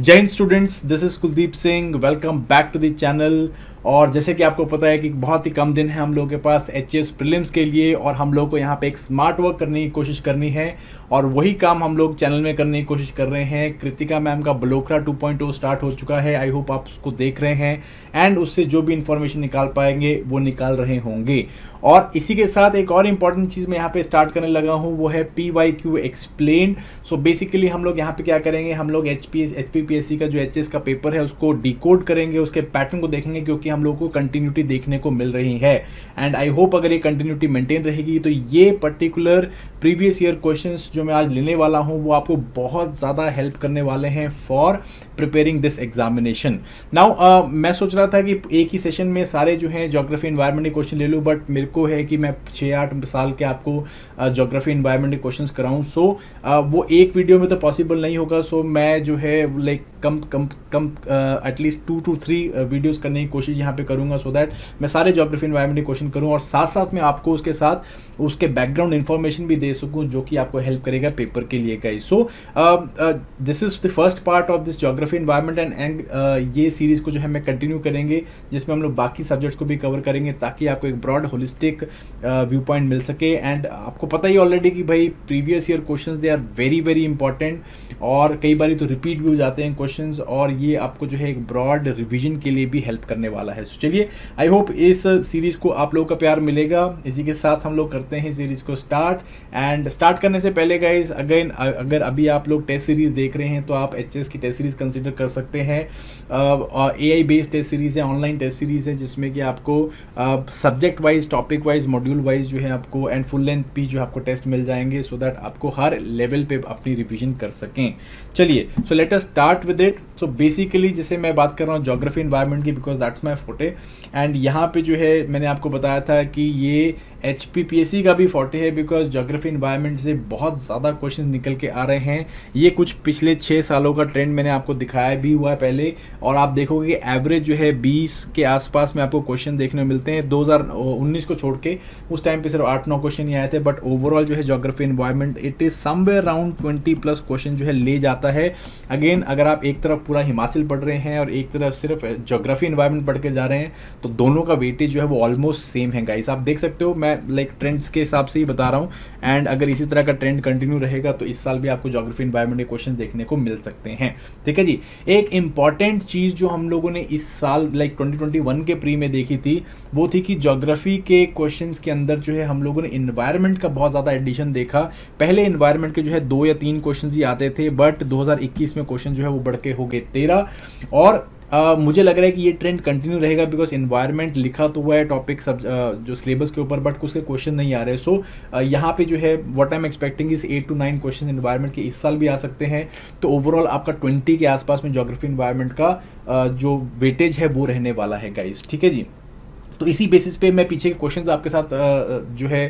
जय हिंद students, this is Kuldeep Singh. Welcome back to the channel. और जैसे कि आपको पता है कि बहुत ही कम दिन है हम लोगों के पास एचएस प्रीलिम्स के लिए, और हम लोग को यहाँ पे एक स्मार्ट वर्क करने की कोशिश करनी है, और वही काम हम लोग चैनल में करने की कोशिश कर रहे हैं। कृतिका मैम का ब्लोकरा 2.0 स्टार्ट हो चुका है। आई होप आप उसको देख रहे हैं एंड उससे जो भी इंफॉर्मेशन निकाल पाएंगे वो निकाल रहे होंगे। और इसी के साथ एक और इम्पॉर्टेंट चीज़ मैं यहाँ पे स्टार्ट करने लगा हूँ, वो है PYQ एक्सप्लेन। सो बेसिकली हम लोग यहाँ पे क्या करेंगे, हम लोग HPPSC का जो एचएस का पेपर है उसको डिकोड करेंगे, उसके पैटर्न को देखेंगे, क्योंकि हम लोग को कंटिन्यूटी देखने को मिल रही है। एंड आई होप अगर ये कंटिन्यूटी मेंटेन रहेगी तो ये पर्टिकुलर प्रीवियस ईयर क्वेश्चंस जो मैं आज लेने वाला हूँ वो आपको बहुत ज़्यादा हेल्प करने वाले हैं for preparing this examination. Now मैं सोच रहा था कि एक ही सेशन में सारे जो हैं ज्योग्राफी एनवायरनमेंट के क्वेश्चन ले लूँ, बट मेरे को है कि मैं 6-8 साल के आपको ज्योग्राफी एनवायरनमेंट के क्वेश्चंस कराऊँ। सो वो एक वीडियो में तो पॉसिबल नहीं होगा। सो मैं जो है like come at least 2 to 3 videos करने की कोशिश यहाँ पे करूँगा, सो दैट मैं सारे ज्योग्राफी एनवायरनमेंट के क्वेश्चन करूँ और साथ साथ में आपको उसके साथ उसके बैकग्राउंड इन्फॉर्मेशन भी दे सकूँ जो कि आपको हेल्प करेगा पेपर के लिए guys. So this is the first part of this geography environment and ये सीरीज को जो है मैं कंटिन्यू करेंगे, जिसमें हम लोग बाकी सब्जेक्ट्स को भी कवर करेंगे ताकि आपको एक ब्रॉड होलिस्टिक व्यू पॉइंट मिल सके। एंड आपको पता ही ऑलरेडी कि भाई previous year questions they are very very important, और कई बार तो रिपीट भी हो जाते हैं क्वेश्चंस, और ये आपको जो है एक ब्रॉड रिवीजन के लिए भी हेल्प करने वाला है। So, चलिए आई होप इस सीरीज को आप लोगों का प्यार मिलेगा। इसी के साथ हम लोग करते हैं सीरीज को स्टार्ट। एंड स्टार्ट करने से पहले गाइज अगेन, अगर अभी आप लोग टेस्ट सीरीज देख रहे हैं तो आप एचएस की टेस्ट सीरीज कंसिडर कर सकते हैं। AI बेस्ड टेस्ट सीरीज है, ऑनलाइन टेस्ट सीरीज है, जिसमें कि आपको subject wise, topic wise, module wise जो है आपको एंड फुल लेंथ भी जो आपको टेस्ट मिल जाएंगे, सो दैट आपको हर लेवल पे अपनी रिवीजन कर सकें। चलिए so let us start with it. So basically जैसे मैं बात कर रहा हूँ ज्योग्राफी एनवायरनमेंट की, बिकॉज दैट्स माय फोटे। एंड यहाँ पे जो है मैंने आपको बताया था कि ये HPPSC का भी फोटे है, बिकॉज ज्योग्राफी एनवायरनमेंट से बहुत ज़्यादा क्वेश्चन निकल के आ रहे हैं। ये कुछ पिछले 6 सालों का ट्रेंड मैंने आपको दिखाया भी हुआ है पहले, और आप देखोगे कि एवरेज जो है 20 के आसपास में आपको क्वेश्चन देखने को मिलते हैं। 2019 को छोड़ के उस टाइम पे सिर्फ 8-9 क्वेश्चन ही आए थे, बट ओवरऑल जो है geography environment it is somewhere around 20+ question जो है ले जाता है। अगेन अगर आप एक तरफ पूरा हिमाचल पढ़ रहे हैं और एक तरफ सिर्फ ज्योग्राफी एनवायरनमेंट पढ़ के जा रहे हैं, तो दोनों का वेटेज जो है वो ऑलमोस्ट सेम है गाइस। आप देख सकते हो, मैं लाइक ट्रेंड्स के हिसाब से ही बता रहा हूँ। एंड अगर इसी तरह का ट्रेंड कंटिन्यू रहेगा तो इस साल भी आपको ज्योग्राफी एनवायरनमेंट के क्वेश्चन देखने को मिल सकते हैं। ठीक है जी। एक इंपॉर्टेंट चीज़ जो हम लोगों ने इस साल लाइक 2021 के प्री में देखी थी, वो थी कि ज्योग्राफी के क्वेश्चंस के अंदर जो है हम लोगों ने इन्वायरमेंट का बहुत ज़्यादा एडिशन देखा। पहले इन्वायरमेंट के जो है 2 या 3 क्वेश्चन ही आते थे, बट 2021 में क्वेश्चन जो है वो बढ़ के हो गए 13। और मुझे लग रहा है कि ये ट्रेंड कंटिन्यू रहेगा, बिकॉज इन्वायरमेंट लिखा तो हुआ है टॉपिक सब जो सिलेबस के ऊपर, बट उसके क्वेश्चन नहीं आ रहे। सो यहाँ पे जो है what I am expecting is 8 to 9 question environment के इस साल भी आ सकते हैं। तो ओवरऑल आपका 20 के आसपास में ज्योग्राफी इन्वायरमेंट का जो वेटेज है वो रहने वाला है गाइस। ठीक है जी। तो इसी बेसिस पे मैं पीछे के क्वेश्चंस आपके साथ जो है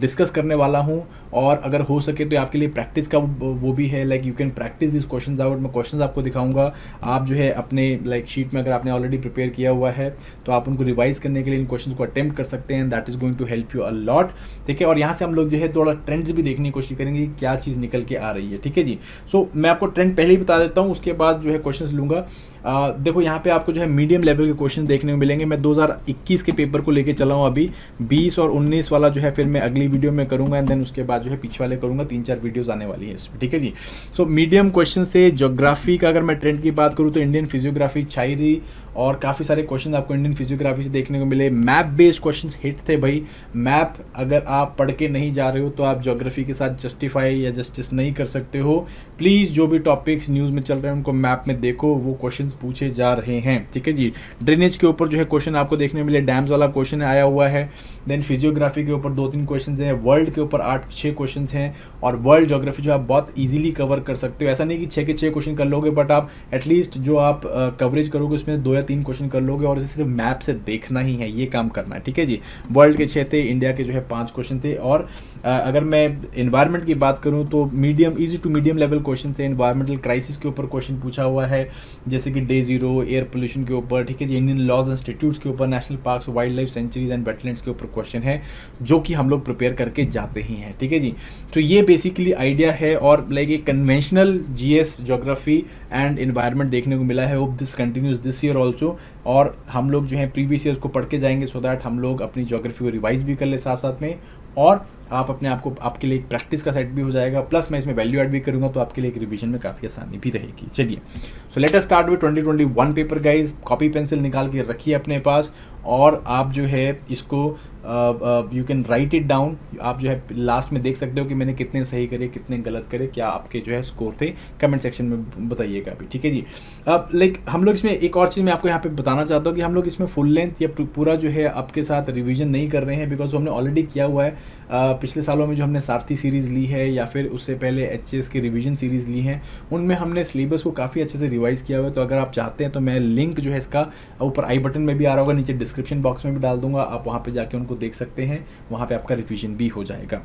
डिस्कस करने वाला हूँ, और अगर हो सके तो आपके लिए प्रैक्टिस का वो भी है, like you can practice this questions out. मैं क्वेश्चंस आपको दिखाऊंगा, आप जो है अपने लाइक शीट में अगर आपने ऑलरेडी प्रिपेयर किया हुआ है तो आप उनको रिवाइज करने के लिए इन क्वेश्चंस को अटेम्प्ट कर सकते हैं। That is going to help you a lot. ठीक है। और यहाँ से हम लोग जो है थोड़ा ट्रेंड्स भी देखने की कोशिश करेंगे, क्या चीज़ निकल के आ रही है। ठीक है जी। सो मैं आपको ट्रेंड पहले ही बता देता हूँ, उसके बाद जो है क्वेश्चन लूँगा। देखो यहाँ पे आपको जो है मीडियम लेवल के क्वेश्चन देखने को मिलेंगे। मैं 2021 के पेपर को लेके चला हूँ अभी, 20 और 19 वाला जो है फिर मैं अगली वीडियो में करूँगा, एंड देन उसके बाद जो है पीछे वाले करूँगा। 3-4 वीडियोस आने वाली है इसमें। ठीक है जी। सो मीडियम क्वेश्चन से ज्योग्राफी का अगर मैं ट्रेंड की बात करूँ तो इंडियन फिजियोग्राफी, चाइरी, और काफ़ी सारे क्वेश्चन आपको इंडियन फिजियोग्राफी से देखने को मिले। मैप बेस्ड क्वेश्चंस हिट थे भाई। मैप अगर आप पढ़ के नहीं जा रहे हो तो आप ज्योग्राफी के साथ जस्टिफाई या जस्टिस नहीं कर सकते हो। प्लीज़ जो भी टॉपिक्स न्यूज़ में चल रहे हैं उनको मैप में देखो, वो क्वेश्चंस पूछे जा रहे हैं। ठीक है जी। ड्रेनेज के ऊपर जो है क्वेश्चन आपको देखने को मिले, डैम्स वाला क्वेश्चन आया हुआ है। देन फिजियोग्राफी के ऊपर 2-3 क्वेश्चन हैं, वर्ल्ड के ऊपर 8-6 क्वेश्चन हैं, और वर्ल्ड ज्योग्राफी जो आप बहुत ईजिली कवर कर सकते हो। ऐसा नहीं कि 6 के 6 क्वेश्चन कर लोगे, बट आप एटलीस्ट जो आप कवरेज करोगे उसमें 2 या 3 क्वेश्चन कर लोगे और इसे सिर्फ मैप से देखना ही है, ये काम करना है, ठीक है जी। वर्ल्ड के 6 थे, इंडिया के जो है 5 क्वेश्चन थे। और अगर मैं एनवायरनमेंट की बात करूँ तो medium, easy to medium level question थे। एनवायरमेंटल क्राइसिस के ऊपर क्वेश्चन पूछा हुआ है, जैसे कि डे ज़ीरो, एयर पोल्यूशन के ऊपर, ठीक है जी, इंडियन लॉज इंस्टीट्यूट्स के ऊपर, national parks, wild life sanctuaries and wetlands के ऊपर क्वेश्चन है, जो कि हम लोग प्रिपेयर करके जाते ही हैं, ठीक है जी। तो ये बेसिकली आइडिया है। और लाइक एक conventional GS, geography and environment देखने को मिला है। Hope this continues this year also. और हम लोग जो है प्रीवियस ईयर्स को पढ़ के जाएंगे, सो दैट हम लोग अपनी ज्योग्राफी को रिवाइज भी कर ले साथ साथ में, और आप अपने आप को, आपके लिए एक प्रैक्टिस का सेट भी हो जाएगा, प्लस मैं इसमें वैल्यू ऐड भी करूंगा, तो आपके लिए एक रिवीजन में काफ़ी आसानी भी रहेगी। चलिए, so let us start with 2021 paper guys. Copy pencil निकाल के रखिए अपने पास, और आप जो है इसको you can write it down. आप जो है लास्ट में देख सकते हो कि मैंने कितने सही करे, कितने गलत करे, क्या आपके जो है स्कोर थे, कमेंट सेक्शन में बताइएगा अभी, ठीक है जी। अब लाइक हम लोग इसमें एक और चीज़ मैं आपको यहाँ पे बताना चाहता हूँ कि हम लोग इसमें फुल लेंथ या पूरा जो है आपके साथ रिवीजन नहीं कर रहे हैं, बिकॉज हमने ऑलरेडी किया हुआ है। पिछले सालों में जो हमने सारथी सीरीज़ ली है, या फिर उससे पहले एचएस की रिवीजन सीरीज़ ली हैं, उनमें हमने सिलेबस को काफ़ी अच्छे से रिवाइज़ किया हुआ है। तो अगर आप चाहते हैं तो मैं लिंक जो है इसका ऊपर आई बटन में भी आ रहा होगा, नीचे डिस्क्रिप्शन बॉक्स में भी डाल दूंगा, आप वहाँ पे जाके उनको देख सकते हैं, वहाँ पे आपका रिवीजन भी हो जाएगा।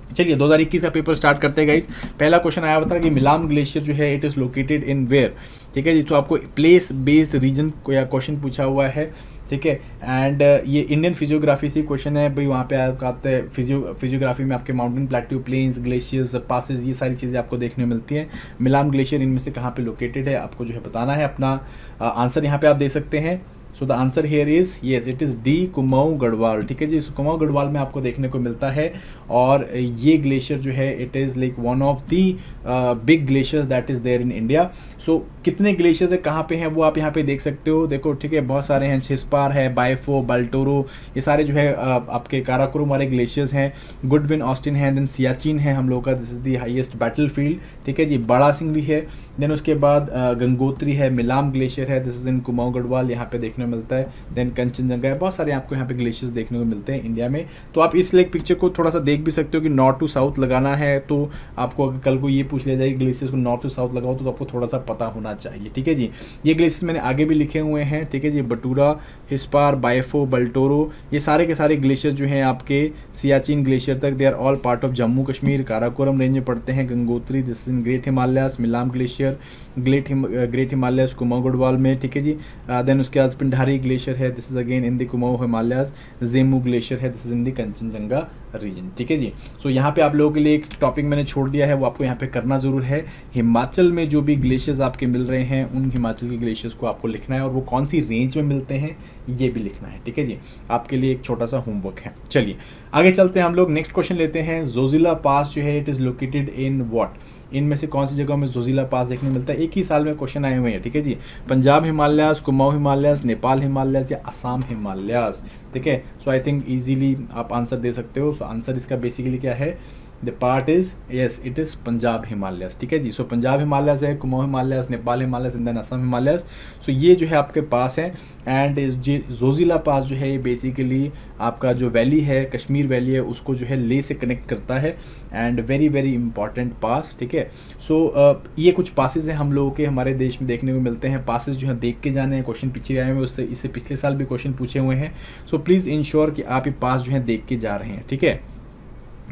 चलिए 2021 का पेपर स्टार्ट करते हैं गाइस। पहला क्वेश्चन आया हुआ था कि मिलाम ग्लेशियर जो है it is located in where, ठीक है जी। तो आपको प्लेस बेस्ड रीजन को या क्वेश्चन पूछा हुआ है, ठीक है। एंड ये इंडियन फिजियोग्राफी से क्वेश्चन है भाई, वहाँ पे आते हैं फिजियोग्राफी में आपके mountain, plateau, plains, glaciers, passes, ये सारी चीज़ें आपको देखने को मिलती हैं। मिलाम ग्लेशियर इनमें से कहाँ पे लोकेटेड है, आपको जो है बताना है। अपना आंसर यहाँ पे आप दे सकते हैं। So the answer here is yes, it is D, Kumaon Garhwal, ठीक है जी। कुमाऊं गढ़वाल में आपको देखने को मिलता है। और ये ग्लेशियर जो है it is like one of the big glaciers that is there in India. So कितने ग्लेशियर्स है, कहाँ पे हैं, वो आप यहाँ पे देख सकते हो, देखो, ठीक है। बहुत सारे हैं, छिस्पार है, बायफो, बाल्टोरो, ये सारे जो है आपके काराकोरम वाले ग्लेशियर्स हैं। गुडविन, ऑस्टिन है, देन सियाचिन है हम लोग का, this is the highest battle field, ठीक है जी। बड़ा सिंगरी है, देन उसके बाद गंगोत्री है, मिलाम ग्लेशियर है, दिस इज इन कुमाऊं गढ़वाल, यहाँ पे देखने मिलता है। देन कंचनजंगा है, बहुत सारे आपको यहाँ पे ग्लेशियर्स देखने को मिलते हैं इंडिया में। तो आप इस लेक पिक्चर को थोड़ा सा देख भी सकते हो कि नॉर्थ टू साउथ लगाना है, तो आपको अगर कल को ये पूछ लिया जाए ग्लेशियर्स को नॉर्थ टू साउथ लगाओ, तो आपको थोड़ा सा पता होना चाहिए, ठीक है जी। ये ग्लेशियर्स मैंने आगे भी लिखे हुए हैं, ठीक है जी। बटूरा, हिस्पार, बायफो, बल्टोरो, ये सारे के सारे ग्लेशियर्स जो हैं आपके सियाचिन ग्लेशियर तक, they are all part of Jammu Kashmir, Karakoram range में पड़ते हैं। Gangotri, this in great Himalayas, Milam glacier great Himalayas Kumaon Garhwal में, ठीक है जी। देन उसके बाद पिंडारी ग्लेशियर है, this is again in the Kumaon Himalayas. Zemu glacier है, this is in the Kanchenjunga region, ठीक है जी। सो यहाँ पे आप लोगों के लिए एक टॉपिक मैंने छोड़ दिया है, वो आपको यहाँ पे करना जरूर है। हिमाचल में जो भी ग्लेशियर्स आपके मिल रहे हैं, उन हिमाचल के ग्लेशियर्स को आपको लिखना है, और वो कौन सी रेंज में मिलते हैं ये भी लिखना है, ठीक है जी। आपके लिए एक छोटा सा होमवर्क है। चलिए आगे चलते हैं, हम लोग नेक्स्ट क्वेश्चन लेते हैं। जोजिला पास जो है it is located in what, इनमें से कौन सी जगह में जोजिला पास देखने मिलता है। एक ही साल में क्वेश्चन आए हुए हैं, ठीक है जी। पंजाब हिमालयास, कुमाऊं हिमालयास, नेपाल हिमालयास या असम हिमालयास, ठीक है। सो आई थिंक इजीली आप आंसर दे सकते हो। सो आंसर इसका बेसिकली क्या है, the part is yes, it is Punjab Himalayas, ठीक है जी। सो पंजाब हिमालयास है, कुमाऊं हिमालयास, नेपाल हिमालयास एंड देन असम हिमालयास। सो ये जो है आपके पास है। एंड ये जोजिला पास जो है ये बेसिकली आपका जो वैली है, कश्मीर वैली है, उसको जो है ले से कनेक्ट करता है। एंड वेरी वेरी इंपॉर्टेंट पास, ठीक है। सो ये कुछ पासेज हैं हम लोगों के हमारे देश में देखने को मिलते हैं। पासेज जो है देख के जाने हैं, क्वेश्चन पीछे आए हुए, उससे इससे पिछले साल भी क्वेश्चन पूछे हुए हैं। सो प्लीज़ इंश्योर कि आप ये पास जो है देख के जा रहे हैं, ठीक है।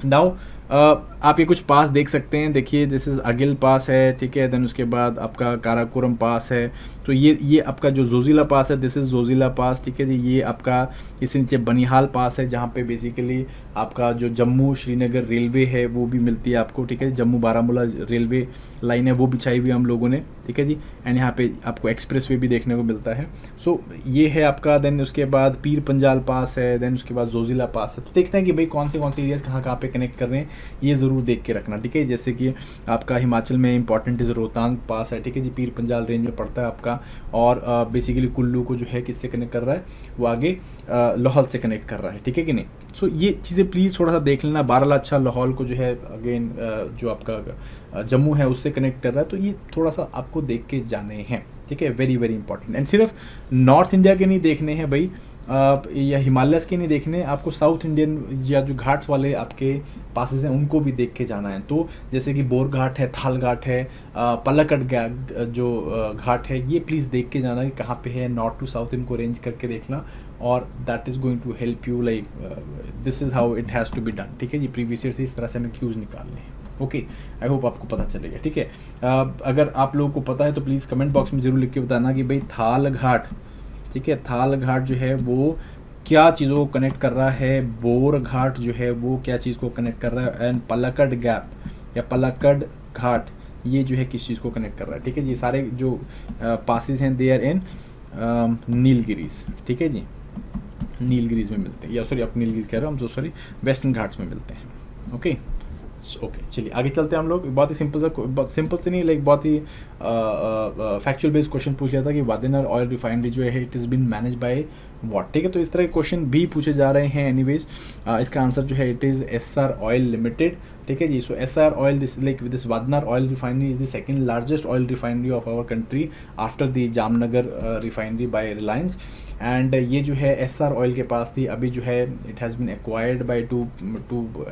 नाउ आप ये कुछ पास देख सकते हैं, देखिए दिस इज़ अगिल पास है, ठीक है। देन उसके बाद आपका काराकोरम पास है। तो ये आपका जो जोजिला पास है, दिस इज़ जोजिला पास, ठीक है जी। ये आपका इससे नीचे बनिहाल पास है, जहाँ पे बेसिकली आपका जो जम्मू श्रीनगर रेलवे है वो भी मिलती है आपको, ठीक है। जम्मू बारामूला रेलवे लाइन है वो बिछाई हुई हम लोगों ने, ठीक है जी। एंड यहाँ पे आपको एक्सप्रेस वे भी देखने को मिलता है। सो ये है आपका। देन उसके बाद पीर पंजाल पास है, देन उसके बाद जोजिला पास है। तो देखना है कि भाई कौन से एरियाज़ कहाँ पे कनेक्ट कर रहे हैं, ये ज़रूर देख के रखना, ठीक है। जैसे कि आपका हिमाचल में इंपॉर्टेंट इज रोहतांग पास है, ठीक है जी, पीर पंजाल रेंज में पड़ता है आपका। और बेसिकली कुल्लू को जो है किससे कनेक्ट कर रहा है, वो आगे लाहौल से कनेक्ट कर रहा है, ठीक है कि नहीं। सो ये चीज़ें प्लीज़ थोड़ा सा देख लेना। बारालाचा लाहौल को जो है अगेन जो आपका जम्मू है उससे कनेक्ट कर रहा है, तो ये थोड़ा सा आपको देख के जाने हैं, ठीक है, वेरी वेरी इंपॉर्टेंट। एंड सिर्फ नॉर्थ इंडिया के नहीं देखने हैं भाई, या हिमालयस के नहीं देखने, आपको साउथ इंडियन या जो घाट्स वाले आपके पासेस हैं उनको भी देख के जाना है। तो जैसे कि बोर घाट है, थाल घाट है, पल्लाकड जो घाट है, ये प्लीज़ देख के जाना कि कहाँ पे है, नॉर्थ टू साउथ इनको अरेंज करके देखना, और that is going to help you, like this is how it has to be done, ठीक है जी। प्रीवियस ईयर से इस तरह से हमें क्यूज़ निकालने हैं, ओके। आई होप आपको पता चलेगा, ठीक है। अगर आप लोगों को पता है तो प्लीज़ कमेंट बॉक्स में ज़रूर लिख के बताना कि भाई थाल घाट, ठीक है, थाल घाट जो है वो क्या चीज़ों को कनेक्ट कर रहा है, बोर घाट जो है वो क्या चीज़ को कनेक्ट कर रहा है, एंड पल्लाकड गैप या पल्लाकड घाट ये जो है किस चीज़ को कनेक्ट कर रहा है, ठीक है जी। सारे जो पासिस हैं दे आर इन नीलगिरीज, ठीक है जी, नीलगिरीज में मिलते हैं, या सॉरी आप नीलगिरीज कह रहे हो, हम तो सॉरी वेस्टर्न घाट्स में मिलते हैं, ओके। ओके चलिए आगे चलते हैं हम लोग। बहुत ही सिंपल से नहीं, लाइक बहुत ही फैक्चुअल बेस्ड क्वेश्चन पूछ लिया था कि वादेनर ऑयल रिफाइनरी जो है it is been managed by what, ठीक है। तो इस तरह के क्वेश्चन भी पूछे जा रहे हैं एनीवेज। इसका आंसर जो है it is Essar oil limited, ठीक है जी। So Essar oil this like this Vadinar oil refinery is the second largest oil refinery of our country after the Jamnagar refinery by Reliance, and ये जो है एसआर ऑयल के पास थी, अभी जो है it has been acquired by two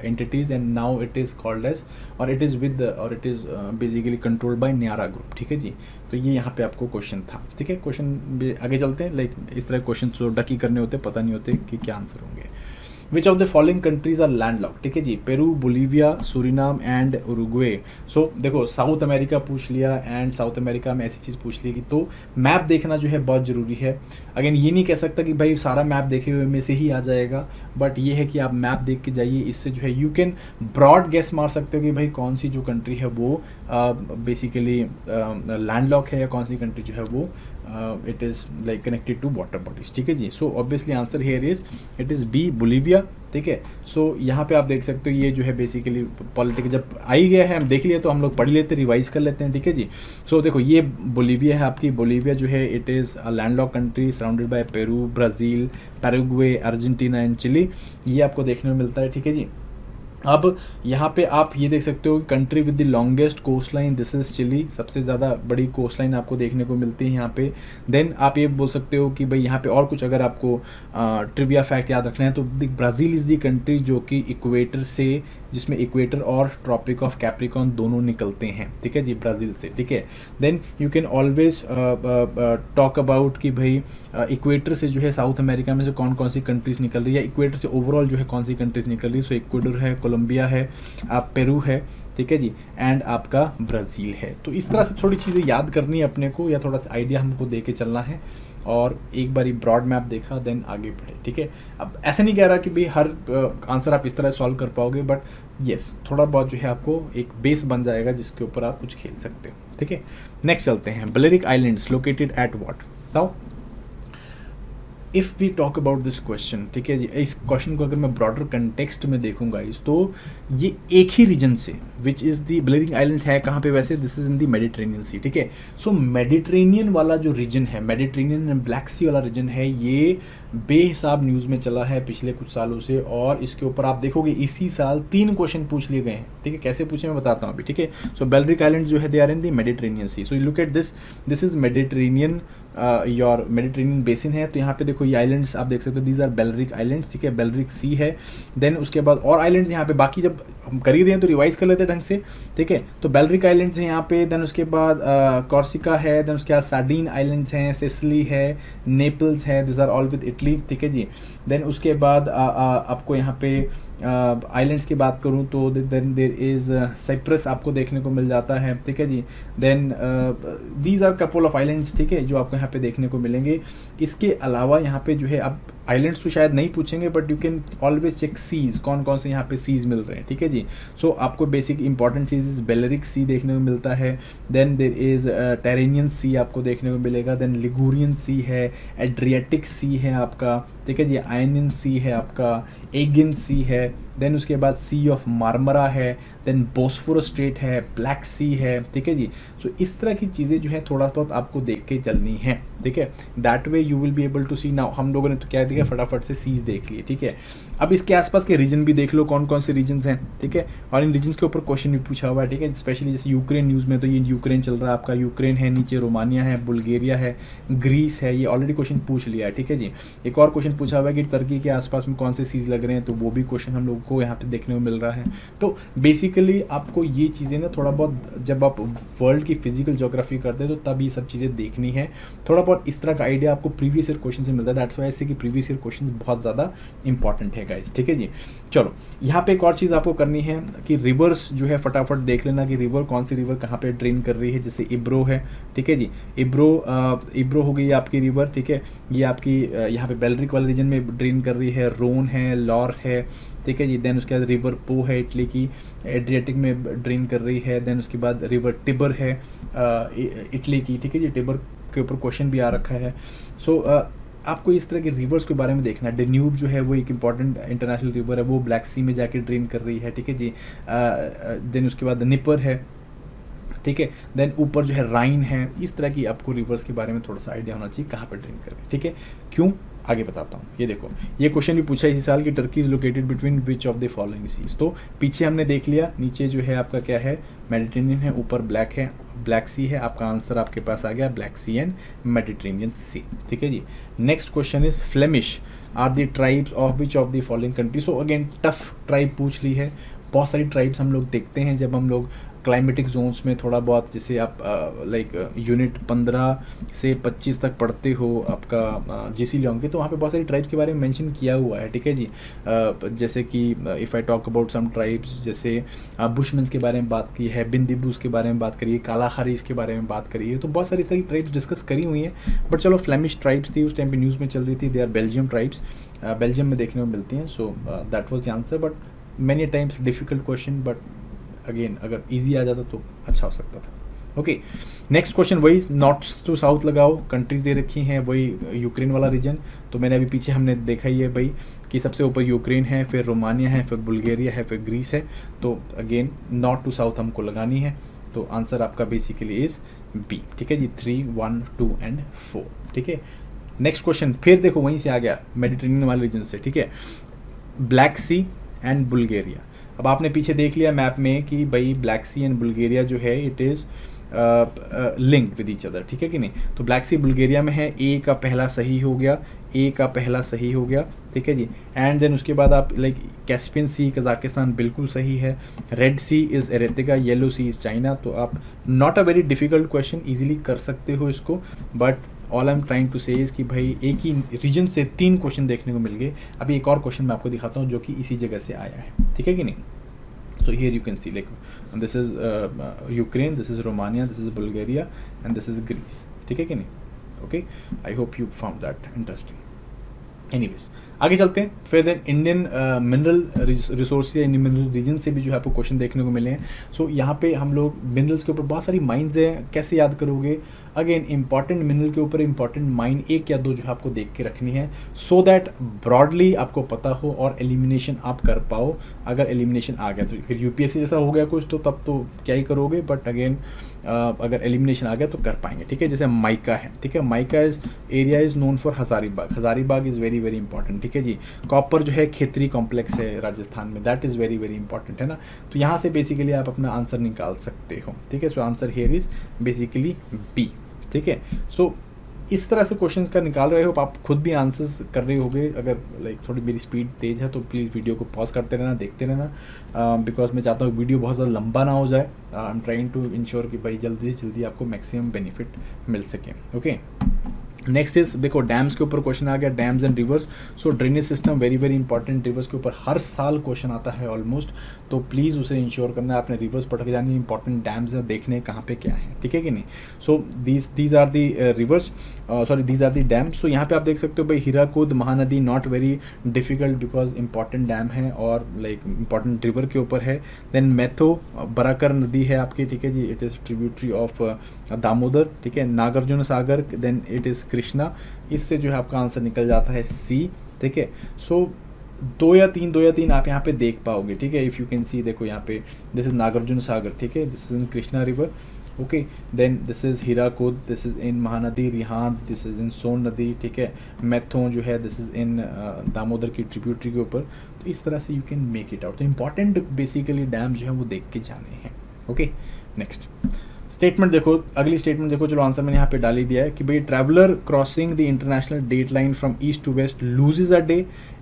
entities and now it is called as, और it is with, और it is basically controlled by Nayara group, ठीक है जी। तो ये यहाँ पे आपको क्वेश्चन था, ठीक है। क्वेश्चन आगे चलते हैं, लाइक इस तरह क्वेश्चन तो डकी करने होते, पता नहीं होते कि क्या आंसर होंगे। Which of the following countries are landlocked, ठीक है जी, Peru, Bolivia, Suriname and Uruguay. So देखो साउथ अमेरिका पूछ लिया, एंड साउथ अमेरिका में ऐसी चीज़ पूछ ली कि तो मैप देखना जो है बहुत ज़रूरी है। अगेन ये नहीं कह सकता कि भाई सारा मैप देखे हुए में से ही आ जाएगा, बट ये है कि आप मैप देख के जाइए, इससे जो है यू कैन ब्रॉड गेस मार सकते हो कि भाई कौन सी जो कंट्री है वो बेसिकली लैंडलॉक है, या कौन सी कंट्री जो है वो it is like connected to water bodies, ठीक है जी। So obviously answer here is it is B Bolivia, ठीक है। सो यहाँ पे आप देख सकते हो ये जो है बेसिकली पॉलिटिक्स जब आई गया है, हम देख लिया तो हम लोग पढ़ लेते, रिवाइज कर लेते हैं, ठीक है जी। सो देखो ये बोलीविया है आपकी, बोलीविया जो है it is a landlocked country surrounded by Peru, Brazil, Paraguay, Argentina and Chile, ये आपको देखने को मिलता है, ठीक है जी। अब यहाँ पे आप ये देख सकते हो country with the longest coast line, this is Chile, सबसे ज़्यादा बड़ी कोस्ट लाइन आपको देखने को मिलती है यहाँ पे। देन आप ये बोल सकते हो कि भाई यहाँ पे और कुछ अगर आपको ट्रिविया फैक्ट याद रखना है तो ब्राज़ील इज़ द कंट्री जो कि इक्वेटर से, जिसमें इक्वेटर और ट्रॉपिक ऑफ कैप्रिकॉन दोनों निकलते हैं, ठीक है जी, ब्राज़ील से, ठीक है। Then you can always talk about कि भाई इक्वेटर से जो है साउथ अमेरिका में से कौन कौन सी कंट्रीज निकल रही है, इक्वेटर से ओवरऑल जो है कौन सी कंट्रीज निकल रही है। सो इक्वेडर है, कोलंबिया है, आप पेरू है, ठीक है जी, एंड आपका ब्राज़ील है। तो इस तरह से थोड़ी चीज़ें याद करनी है अपने को, या थोड़ा सा आइडिया हमको दे के चलना है, और एक बार ब्रॉड मैप देखा देन आगे बढ़े, ठीक है। अब ऐसे नहीं कह रहा कि भाई हर आंसर आप इस तरह सॉल्व कर पाओगे, बट येस थोड़ा बहुत जो है आपको एक बेस बन जाएगा जिसके ऊपर आप कुछ खेल सकते हो, ठीक है। नेक्स्ट चलते हैं, Balearic islands located at what, बताओ। If we talk about this question, ठीक है जी, इस क्वेश्चन को अगर मैं ब्रॉडर कंटेक्स्ट में देखूंगा तो ये एक ही रीजन से, विच इज़ दी बलेरिक आइलैंड है कहाँ पे वैसे, this is in the Mediterranean Sea, ठीक है। सो मेडिटेरेनियन वाला जो रीजन है, मेडिटेरेनियन एंड ब्लैक सी वाला रीजन है, ये बेहिसाब न्यूज़ में चला है पिछले कुछ सालों से, और इसके ऊपर आप देखोगे इसी साल 3 क्वेश्चन पूछ लिए गए हैं, ठीक है। कैसे पूछे मैं बताता हूँ अभी, ठीक है। सो बेलरिक आइलैंड जो है they are in the Mediterranean sea, so you look at this is Mediterranean, your Mediterranean basin है, तो यहाँ पे देखो ये आइलैंड्स आप देख सकते हो, दीज आर बेलरिक आइलैंड्स, ठीक है, बेलरिक सी है। देन उसके बाद और आइलैंड्स यहाँ पे बाकी जब हम कर ही रहे हैं तो रिवाइज कर लेते हैं ढंग से, ठीक है। तो बेलरिक आइलैंड्स हैं यहाँ पे, देन उसके बाद कॉर्सिका है, देन उसके बाद सार्डिन आइलैंड्स हैं, सिसिली है, नेपल्स है, this are all with Italy, ठीक है जी। देन उसके बाद आपको यहाँ पे आइलैंड्स की बात करूँ तो देन देर इज़ साइप्रस आपको देखने को मिल जाता है, ठीक है जी। Then these are couple of islands, ठीक है, जो आपको यहाँ पे देखने को मिलेंगे। इसके अलावा यहाँ पे जो है अब आइलैंड्स तो शायद नहीं पूछेंगे, but you can always check seas, कौन कौन से यहाँ पे सीज मिल रहे हैं, ठीक है जी। सो आपको बेसिक इंपॉर्टेंट चीज़ बेलरिक सी देखने को मिलता है, देन देर इज़ टेरेनियन सी आपको देखने को मिलेगा, देन लिगुरियन सी है, एड्रियाटिक सी है आपका, ठीक है जी, आयनियन सी है आपका, एगियन सी है, देन उसके बाद सी ऑफ मार्मरा है, देन बोस्फोरस स्ट्रेट है, ब्लैक सी है, ठीक है जी। सो इस तरह की चीज़ें जो है थोड़ा बहुत आपको देख के चलनी है, ठीक है। That way you will be able to see. Now हम लोगों ने तो क्या देखा, फटाफट से सीज देख लिए, ठीक है। अब इसके आसपास के रीजन भी देख लो, कौन कौन से रीजन्स हैं, ठीक है। और इन रीजन्स के ऊपर क्वेश्चन भी पूछा हुआ है, ठीक है। स्पेशली जैसे यूक्रेन न्यूज़ में तो ये यूक्रेन चल रहा है आपका, यूक्रेन है, नीचे रोमानिया है, बुल्गारिया है, ग्रीस है, ये ऑलरेडी क्वेश्चन पूछ लिया है, ठीक है जी। एक और क्वेश्चन पूछा हुआ है कि तुर्की के आसपास में कौन से सीज लग रहे हैं, तो वो भी क्वेश्चन हम लोगों को यहाँ पे देखने को मिल रहा है। तो बेसिकली आपको ये चीज़ें ना थोड़ा बहुत, जब आप वर्ल्ड की फिजिकल ज्योग्राफी करते हैं तो तब ये सब चीज़ें देखनी है। थोड़ा बहुत इस तरह का आइडिया आपको प्रीवियस ईयर क्वेश्चन से मिलता है, दैट्स वाई से कि प्रीवियस ईयर क्वेश्चन बहुत ज़्यादा इंपॉर्टेंट है गाइस, ठीक है जी। चलो यहाँ पे एक और चीज़ आपको करनी है कि रिवर्स जो है फटाफट देख लेना कि रिवर कौन सी रिवर कहाँ पे ड्रेन कर रही है। जैसे इब्रो है, ठीक है जी, इब्रो हो गई आपकी रिवर, ठीक है। ये आपकी यहाँ पे बेलरिक वाले रीजन में ड्रेन कर रही है। रोन है, लॉर है, ठीक है जी। देन उसके बाद रिवर पो है, इटली की, एड्रियाटिक में ड्रेन कर रही है। देन उसके बाद रिवर टिबर है इटली की, ठीक है जी। टिबर के ऊपर क्वेश्चन भी आ रखा है। सो आपको इस तरह के रिवर्स के बारे में देखना है। डेन्यूब जो है वो एक इंपॉर्टेंट इंटरनेशनल रिवर है, वो ब्लैक सी में जाके ड्रेन कर रही है, ठीक है जी। देन उसके बाद निपर है, ठीक है। देन ऊपर जो है राइन है। इस तरह की आपको रिवर्स के बारे में थोड़ा सा आइडिया होना चाहिए कहाँ पे ड्रेन कर रही है, ठीक है। क्यों, आगे बताता हूँ। ये देखो, ये क्वेश्चन भी पूछा इसी साल कि Turkey is located between which of the following seas. तो पीछे हमने देख लिया, नीचे जो है आपका क्या है, मेडिटेरेनियन है, ऊपर ब्लैक है, ब्लैक सी है। आपका आंसर आपके पास आ गया Black Sea and Mediterranean Sea, ठीक है जी। Next question is Flemish are the tribes of which of the following country. So again tough tribe पूछ ली है। बहुत सारी ट्राइब्स हम लोग देखते हैं जब हम लोग क्लाइमेटिक जोन्स में थोड़ा बहुत, जैसे आप लाइक यूनिट 15 से 25 तक पढ़ते हो आपका जीसी लोंगे, तो वहाँ पे बहुत सारी ट्राइब्स के बारे में मेंशन किया हुआ है, ठीक है जी। जैसे कि if I talk about some tribes, जैसे बुशमैन्स के बारे में बात की है, बिंदिबूस के बारे में बात करिए, कालाहारीस के बारे में बात करिए, तो बहुत सारी ट्राइब्स डिस्कस करी हुई हैं। बट चलो, फ्लेमिश ट्राइब्स थी उस टाइम पे, न्यूज़ में चल रही थी, they are Belgium tribes, Belgium में देखने को मिलती हैं। So that was the answer. But many times difficult question, but again अगर इजी आ जाता तो अच्छा हो सकता था। ओके, नेक्स्ट क्वेश्चन वही नॉर्थ टू साउथ लगाओ, कंट्रीज दे रखी हैं, वही यूक्रेन वाला रीजन। तो मैंने अभी पीछे हमने देखा ही है भाई कि सबसे ऊपर यूक्रेन है, फिर रोमानिया है, फिर बुल्गारिया है, फिर ग्रीस है। तो अगेन नॉर्थ टू साउथ हमको लगानी है। तो आंसर आपका बेसिकली इज बी, ठीक है जी। 3, 1, 2 एंड 4, ठीक है। नेक्स्ट क्वेश्चन फिर देखो वहीं से आ गया, मेडिटेरेनियन वाले रीजन से, ठीक है। Black Sea and Bulgaria. अब आपने पीछे देख लिया मैप में कि भाई ब्लैक सी एंड बुल्गारिया जो है it is linked with each other, ठीक है कि नहीं। तो ब्लैक सी बुल्गारिया में है, ए का पहला सही हो गया, ए का पहला सही हो गया, ठीक है जी। एंड देन उसके बाद आप लाइक कैस्पियन सी कजाकिस्तान बिल्कुल सही है, Red Sea is Eritrea, yellow sea is China. तो आप not a very difficult question, easily कर सकते हो इसको। But all I am trying to say कि भाई एक ही रीजन से 3 क्वेश्चन देखने को मिल गए। अभी एक और क्वेश्चन मैं आपको दिखाता हूँ जो कि इसी जगह से आया है, ठीक है कि नहीं। So here you can see like this is Ukraine, this is Romania, this is Bulgaria and this is Greece, ठीक है कि नहीं। Okay, I hope you found that interesting. Anyways, आगे चलते हैं। फिर देन इंडियन मिनरल रिसोर्स या Indian mineral reason से भी जो है आपको क्वेश्चन देखने को मिले हैं। सो यहाँ पे हम लोग मिनरल्स के ऊपर बहुत सारी माइंस हैं, कैसे याद करोगे। अगेन इंपॉर्टेंट मिनरल के ऊपर इंपॉर्टेंट माइन 1 या 2 जो है आपको देख के रखनी है, सो दैट ब्रॉडली आपको पता हो और एलिमिनेशन आप कर पाओ। अगर एलिमिनेशन आ गया तो फिर यूपीएससी जैसा हो गया कुछ, तो तब तो क्या ही करोगे। बट अगेन अगर एलिमिनेशन आ गया तो कर पाएंगे, ठीक है। जैसे माइका है, ठीक है, mica is area is known for Hazaribagh, Hazaribagh is very very important, ठीक है जी। कॉपर जो है खेतरी कॉम्प्लेक्स है राजस्थान में, that is very very important, है ना। तो यहाँ से बेसिकली आप अपना आंसर निकाल सकते हो, ठीक है। So answer here is basically B, ठीक है। सो इस तरह से क्वेश्चंस का निकाल रहे हो, आप खुद भी आंसर्स कर रहे होगे। अगर लाइक थोड़ी मेरी स्पीड तेज़ है तो प्लीज़ वीडियो को पॉज करते रहना, देखते रहना, बिकॉज मैं चाहता हूँ वीडियो बहुत ज़्यादा लंबा ना हो जाए। I am trying to ensure कि भाई जल्दी से जल्दी आपको मैक्सिमम बेनिफिट मिल सके। ओके, नेक्स्ट इज देखो डैम्स के ऊपर क्वेश्चन आ गया, dams and reverse. So drainage system very very important, reverse के ऊपर हर साल क्वेश्चन आता है ऑलमोस्ट। तो प्लीज़ उसे इंश्योर करना है, आपने रिवर्स पढ़ के जानी, इंपॉर्टेंट डैम्स है, देखने कहाँ पे क्या है, ठीक है कि नहीं। So these are the rivers, sorry these are the dam. सो यहाँ पे आप देख सकते हो भाई Hirakud Mahanadi, not very difficult because important dam है और लाइक इंपॉर्टेंट रिवर के ऊपर है। देन मैथो बराकर नदी है आपकी, ठीक है जी, it is tributary of Damodar, ठीक है। Nagarjuna Sagar, then it is Krishna. इससे जो है आपका आंसर निकल जाता है सी, ठीक है। सो दो या तीन आप यहाँ पे देख पाओगे, ठीक है। इफ़ यू कैन सी, देखो यहाँ पे दिस इज़ नागार्जुन सागर, ठीक है, this is in Krishna river, okay. Then this is Hirakud, this is in Mahanadi Rihand, this is in Son नदी, ठीक है। मैथों जो है दिस इज़ इन दामोदर की ट्रिब्यूटरी के ऊपर। तो इस तरह से you can make it out. तो इंपॉर्टेंट बेसिकली डैम जो है वो देख के जाने हैं, ओके। नेक्स्ट स्टेटमेंट देखो, अगली स्टेटमेंट देखो, चलो आंसर मैंने यहाँ पे डाल ही दिया है कि भाई traveller crossing the international date line from east to west loses a day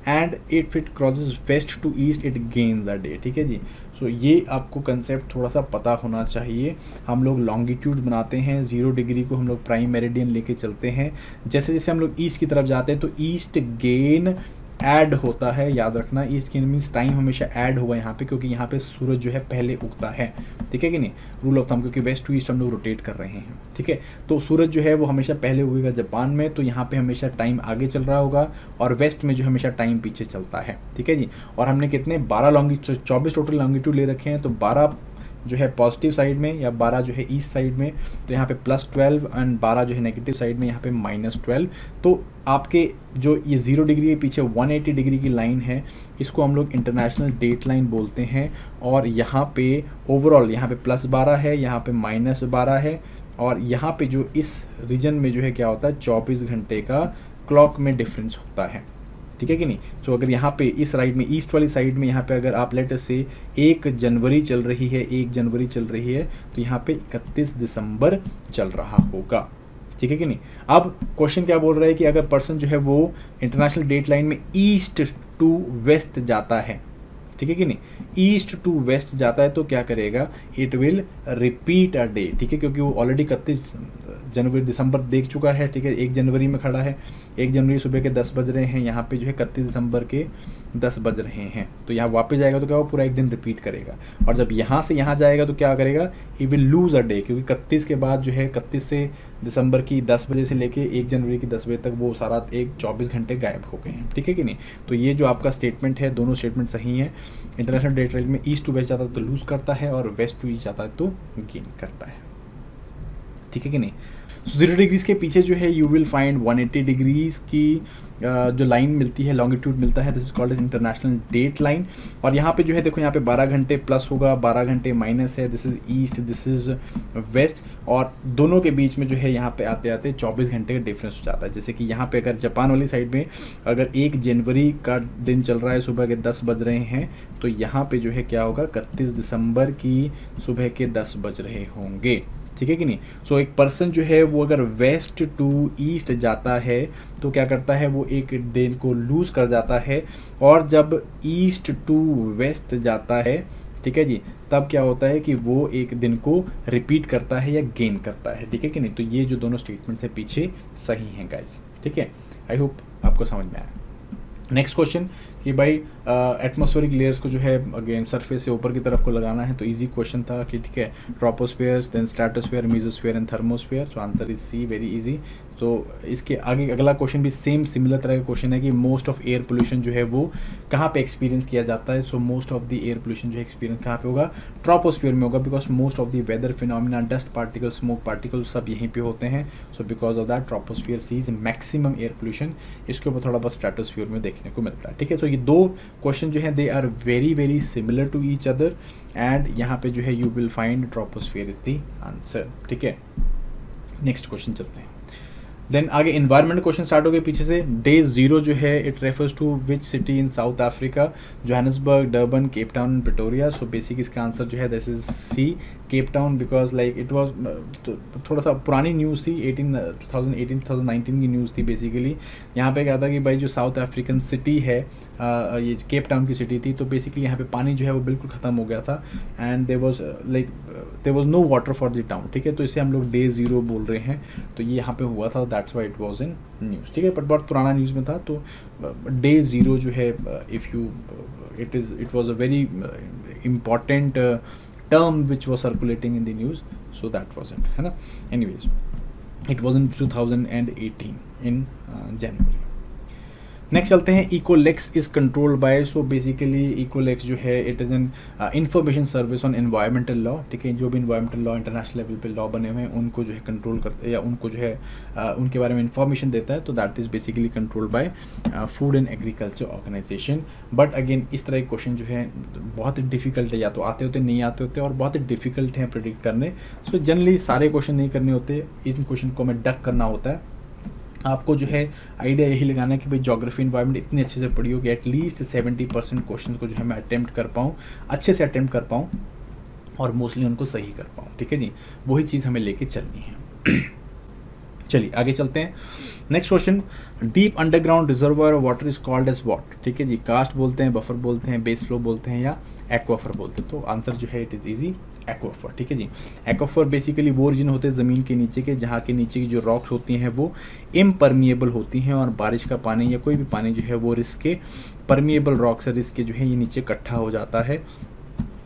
and if it crosses west to east it gains a day, ठीक है जी। सो ये आपको कंसेप्ट थोड़ा सा पता होना चाहिए। हम लोग लॉन्गिट्यूड बनाते हैं, 0 डिग्री को हम लोग प्राइम मेरिडियन लेके चलते हैं। जैसे जैसे हम लोग ईस्ट की तरफ जाते हैं तो ईस्ट गेन ऐड होता है, याद रखना। ईस्ट गेन मीन्स टाइम हमेशा ऐड होगा यहाँ पे, क्योंकि यहाँ पे सूरज जो है पहले उगता है, ठीक है कि नहीं, रूल ऑफ थंब, क्योंकि वेस्ट टू ईस्ट हम लोग रोटेट कर रहे हैं, ठीक है। तो सूरज जो है वो हमेशा पहले उगेगा जापान में, तो यहाँ पे हमेशा टाइम आगे चल रहा होगा, और वेस्ट में जो हमेशा टाइम पीछे चलता है, ठीक है जी। और हमने कितने 24 टोटल लॉन्गिट्यूड ले रखे हैं, तो 12 जो है पॉजिटिव साइड में या 12 जो है ईस्ट साइड में, तो यहाँ पे +12 एंड 12 जो है नेगेटिव साइड में, यहाँ पे -12। तो आपके जो ये 0 डिग्री के पीछे 180 डिग्री की लाइन है, इसको हम लोग इंटरनेशनल डेट लाइन बोलते हैं। और यहाँ पे ओवरऑल यहाँ पे +12 है, यहाँ पे -12 है, और यहाँ पे जो इस रीजन में जो है क्या होता है, 24 घंटे का क्लॉक में डिफरेंस होता है, ठीक है कि नहीं। तो अगर यहाँ पे इस राइट में, ईस्ट वाली साइड में, यहाँ पे अगर आप लेट से 1 जनवरी चल रही है, 1 जनवरी चल रही है, तो यहाँ पे 31 दिसंबर चल रहा होगा, ठीक है कि नहीं। अब क्वेश्चन क्या बोल रहा है कि अगर पर्सन जो है वो इंटरनेशनल डेट लाइन में ईस्ट टू वेस्ट जाता है, ठीक है कि नहीं, ईस्ट टू वेस्ट जाता है, तो क्या करेगा, it will repeat a day, ठीक है, क्योंकि वो ऑलरेडी 31 जनवरी दिसंबर देख चुका है, ठीक है, 1 जनवरी में खड़ा है, 1 जनवरी सुबह के 10 बज रहे हैं, यहाँ पे जो है 31 दिसंबर के 10 बज रहे हैं, तो यहाँ वापस जाएगा तो क्या वो पूरा एक दिन रिपीट करेगा। और जब यहाँ से यहाँ जाएगा तो क्या करेगा, he will lose a day, क्योंकि 31 के बाद जो है 31 से दिसंबर की 10 बजे से लेके 1 जनवरी की 10 बजे तक वो सारा 24 घंटे गायब हो गए हैं, ठीक है कि नहीं। तो ये जो आपका स्टेटमेंट है, दोनों स्टेटमेंट सही हैं। इंटरनेशनल डेट लाइन में ईस्ट टू वेस्ट जाता है तो लूज करता है, और वेस्ट टू ईस्ट जाता है तो गेन करता है, ठीक है कि नहीं। 0 डिग्रीज के पीछे जो है यू विल फाइंड 180 डिग्रीज की जो लाइन मिलती है, लॉन्गिट्यूड मिलता है, this is called as international date line. और यहाँ पे जो है देखो, यहाँ पे 12 घंटे प्लस होगा, 12 घंटे माइनस है, this is east, this is west, और दोनों के बीच में जो है यहाँ पे आते आते 24 घंटे का डिफरेंस हो जाता है। जैसे कि यहाँ पे अगर जापान वाली साइड में अगर 1 जनवरी का दिन चल रहा है, सुबह के 10 बज रहे हैं, तो यहाँ पे जो है क्या होगा, 31 दिसंबर की सुबह के 10 बज रहे होंगे, ठीक है कि नहीं। सो एक पर्सन जो है वो अगर वेस्ट टू ईस्ट जाता है तो क्या करता है, वो एक दिन को लूज कर जाता है, और जब ईस्ट टू वेस्ट जाता है, ठीक है जी, तब क्या होता है कि वो एक दिन को रिपीट करता है या गेन करता है, ठीक है कि नहीं। तो ये जो दोनों स्टेटमेंट्स है पीछे सही हैं गाइस, ठीक है। आई होप आपको समझ में आया। नेक्स्ट क्वेश्चन कि भाई एटमॉस्फेरिक लेयर्स को जो है अगेन सरफेस से ऊपर की तरफ को लगाना है, तो इजी क्वेश्चन था कि ठीक है, troposphere, then stratosphere, mesosphere and thermosphere. तो answer is C, very easy. तो इसके आगे अगला क्वेश्चन भी सेम सिमिलर तरह का क्वेश्चन है कि मोस्ट ऑफ एयर पोल्यूशन जो है वो कहाँ पे एक्सपीरियंस किया जाता है। So most of the air pollution जो है एक्सपीरियंस कहाँ पे होगा, ट्रोपोस्फेयर में होगा, because most of the weather phenomena, dust particle, smoke particle सब यहीं पे होते हैं। So because of that troposphere sees maximum air pollution. इसके ऊपर थोड़ा बहुत स्ट्रेटोस्फेयर में देखने को मिलता है, ठीक है। तो ये दो क्वेश्चन जो है they are very very similar to each other, and यहाँ पे जो है you will find troposphere is the answer, ठीक है। नेक्स्ट क्वेश्चन चलते हैं। देन आगे इन्वायरमेंट क्वेश्चन स्टार्ट हो गए पीछे से। डे 0 जो है it refers to which city in South Africa, Johannesburg, Durban, Cape Town, Pretoria. So basic इसका आंसर जो है this is C, Cape Town, because like it was थोड़ा सा पुरानी न्यूज़ थी, 2018-2019 की न्यूज़ थी बेसिकली। यहाँ पे क्या था कि भाई जो साउथ अफ्रीकन सिटी है, ये केप टाउन की सिटी थी, तो बेसिकली यहाँ पे पानी जो है वो बिल्कुल ख़त्म हो गया था, and there was no water for the town, ठीक है। तो इसे हम लोग डे 0 बोल रहे हैं। तो ये यहाँ पे हुआ था, that's why it was in news, ठीक है। बट बहुत पुराना न्यूज़ में था। तो डे 0 जो है if you it was a very important term which was circulating in the news, so that was it, है ना। anyways it was in 2018 in January. Next चलते हैं, ECOLEX is controlled by, so basically ECOLEX जो है it is an information service on environmental law, ठीक है। जो भी इन्वायरमेंटल लॉ इंटरनेशनल लेवल पे लॉ बने हुए हैं उनको जो है कंट्रोल करते हैं या उनको जो है उनके बारे में इंफॉर्मेशन देता है, तो that is basically controlled by Food and Agriculture Organization. But again इस तरह के क्वेश्चन जो है बहुत ही डिफिकल्ट है, या तो आते होते नहीं आते होते और बहुत ही डिफिकल्ट हैं प्रिडिक्ट करने। सो जनरली सारे क्वेश्चन नहीं करने होते, इन क्वेश्चन को हमें डक करना होता है। आपको जो है आइडिया यही लगाना है कि भाई ज्योग्राफी इन्वायरमेंट इतनी अच्छे से पढ़ी हो कि एटलीस्ट 70% क्वेश्चन को जो है मैं अटेम्प्ट कर पाऊँ, अच्छे से अटेम्प्ट कर पाऊँ और मोस्टली उनको सही कर पाऊँ, ठीक है जी। वही चीज़ हमें लेके चलनी है। चलिए आगे चलते हैं। Next question, deep underground reservoir of water is called as what, ठीक है जी। कास्ट बोलते हैं, बफर बोलते हैं, बेस फ्लो बोलते हैं या एक्वाफर बोलते हैं। तो आंसर जो है इट इज़ इजी, एक्वाफर, ठीक है जी। एक्वाफर बेसिकली वो रीजन होते हैं ज़मीन के नीचे के जहाँ के नीचे की जो रॉक्स होती हैं वो इम्परमिएबल होती हैं और बारिश का पानी या कोई भी पानी जो है वो रिस्क के परमिएबल रॉक्स है, रिस्क के जो है ये नीचे इकट्ठा हो जाता है,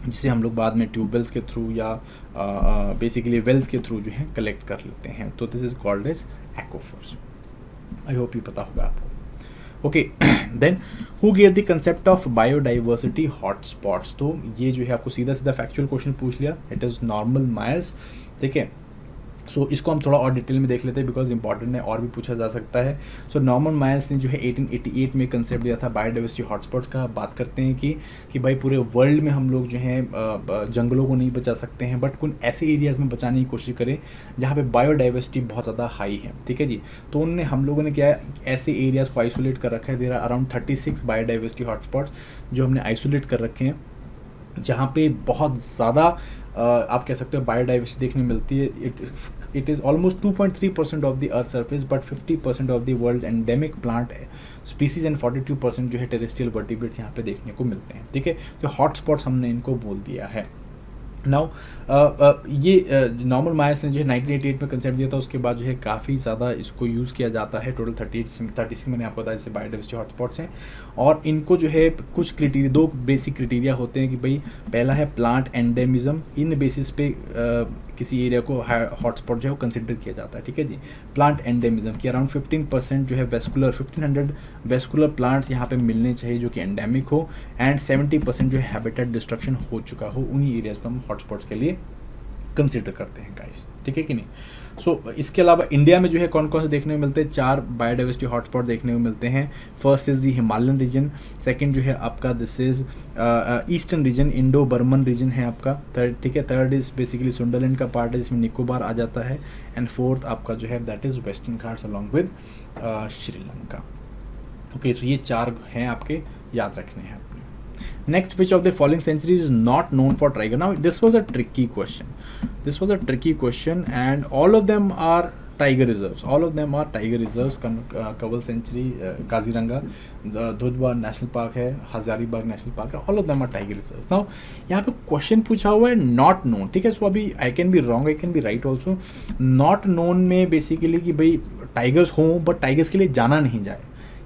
जिसे हम लोग बाद में ट्यूबवेल्स के थ्रू या बेसिकली वेल्स के थ्रू जो है कलेक्ट कर लेते हैं। तो दिस इज़ called as aquifers. I hope ये पता होगा आपको। Okay, then who give the concept of biodiversity hotspots, तो ये जो है आपको सीधा सीधा फैक्चुअल क्वेश्चन पूछ लिया, इट इज़ नॉर्मल मायर्स, ठीक है। सो इसको हम थोड़ा और डिटेल में देख लेते हैं बिकॉज इंपॉर्टेंट है और भी पूछा जा सकता है। सो नॉर्मन मायर्स ने जो है 1888 में कंसेप्ट दिया था बायोडाइवर्सिटी हॉटस्पॉट्स का। बात करते हैं कि भाई पूरे वर्ल्ड में हम लोग जो हैं जंगलों को नहीं बचा सकते हैं, बट कुछ ऐसे एरियाज़ में बचाने की कोशिश करें जहाँ पे बायोडाइवर्सिटी बहुत ज़्यादा हाई है, ठीक है जी। तो उनने हम लोगों ने क्या है ऐसे एरियाज़ को आइसोलेट कर रखा है। There are around 36 biodiversity hotspots जो हमने आइसोलेट कर रखे हैं, जहाँ पे बहुत ज़्यादा आप कह सकते हो बायोडाइवर्सिटी देखने मिलती है। It is almost 2.3% of the earth surface, but 50% of the world endemic plant species and 42% जो है टेरेस्ट्रियल वर्टिब्रेट्स यहाँ पे देखने को मिलते हैं, ठीक है। तो हॉटस्पॉट्स हमने इनको बोल दिया है। नाउ ये नॉर्मल मायर्स ने जो है 1988 में कंसेप्ट दिया था, उसके बाद जो है काफ़ी ज़्यादा इसको यूज़ किया जाता है। टोटल 36 मैंने आपको बताया जैसे बायोडाइवर्सिटी हॉटस्पॉट्स हैं, और इनको जो है कुछ क्राइटेरिया, दो बेसिक क्राइटेरिया होते हैं कि भाई पहला है प्लांट एंडेमिज्म, इन बेसिस पे किसी एरिया को हॉटस्पॉट जो है वो कंसिडर किया जाता है, ठीक है जी। प्लांट एंडेमिज्म की अराउंड 15% जो है वेस्कुलर 1500 वेस्कुलर प्लांट्स यहाँ पे मिलने चाहिए जो कि एंडेमिक हो, एंड 70% जो है हैबिटेट डिस्ट्रक्शन हो चुका हो, उन्हीं एरियाज़ को हम हॉटस्पॉट्स के लिए कंसिडर करते हैं गाइस, ठीक है कि नहीं। सो इसके अलावा इंडिया में जो है कौन कौन से देखने को मिलते हैं, 4 बायोडाइवर्सिटी हॉटस्पॉट देखने को मिलते हैं। First is the Himalayan region, second जो है आपका this is eastern region, Indo Burman region है आपका, थर्ड, ठीक है। थर्ड इज़ बेसिकली सुंडरलैंड का पार्ट है जिसमें निकोबार आ जाता है, एंड फोर्थ आपका जो है that is western Ghats along with Sri Lanka. Okay, तो ये 4 हैं आपके, याद रखने हैं। Next, which of the following centuries is not known for tiger? Now, this was a tricky question. This was a tricky question, and all of them are tiger reserves. All of them are tiger reserves. Kawal Sanctuary, Kaziranga, Dudhwa National Park है, Hazaribagh national park है. All of them are tiger reserves. Now, यहाँ पे question पूछा हुआ है not known, ठीक है। सो अभी I can be wrong, I can be right also. Not known में बेसिकली कि भाई टाइगर्स हों बट टाइगर्स के लिए जाना नहीं जाए,